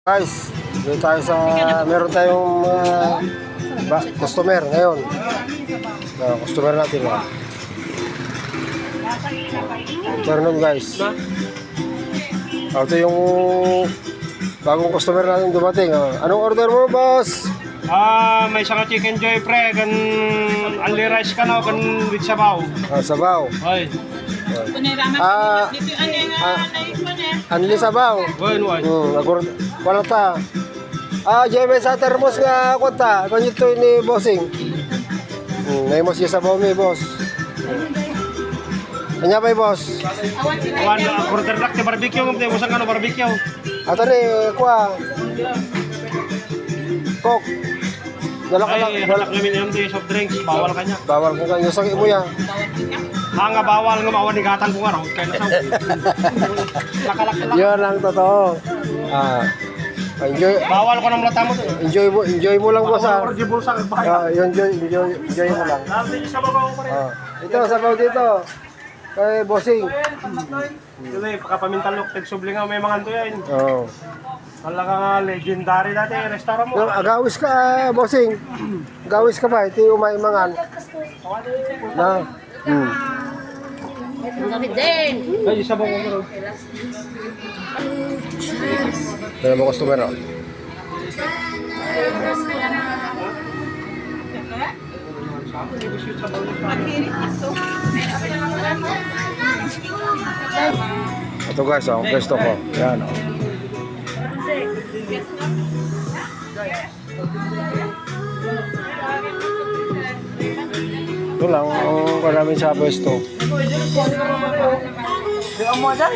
Guys, dito tayo sa meron tayong customer ngayon. Customer natin. Afternoon guys. Ito yung bagong customer natin dumating. Anong order mo, boss? May isang chicken joy pre, kan only rice ka na, kan with sabaw. Sabaw. Ay. Anli sabaw. Wan. Wala ta. Jeme sa termos nga konta. Kanyo to ni bossing. Ngayon mo siya sabaw mi, boss. Kanya ba boss? Wan, order dak te barbecue, ngumte mo sang ano barbecue. Ato ni, kuha. Coke. Dala ka lang. Ay, halak namin yung soft drinks, bawal kanya. Bawal ko kanyo sa imo ya. Nga bawal nga mawan ni gatang ko nga raw, kaya nasaw. Lakalak. Yun ang totoo. Enjoy. Bawal ko ng mata mo. Enjoy mo lang boss ha. Orgible sa bahay. Enjoy mo lang. Dati sa babaw pa rin. Ito, sabaw dito. Kay bossing. Dili, pagkapamintalok, tegsubli nga may mga anto yan. Oo. Wala ka nga legendary dati, restaurant mo. Agawis ka, bossing. Agawis ka ba? Iti umaimangan. Na. Gamit din. Ay, isa ba ko rin? Dala mo customer o. Ito guys, ang pesto ko. Yan o. Ito lang ang namin sa pesto. Ang model.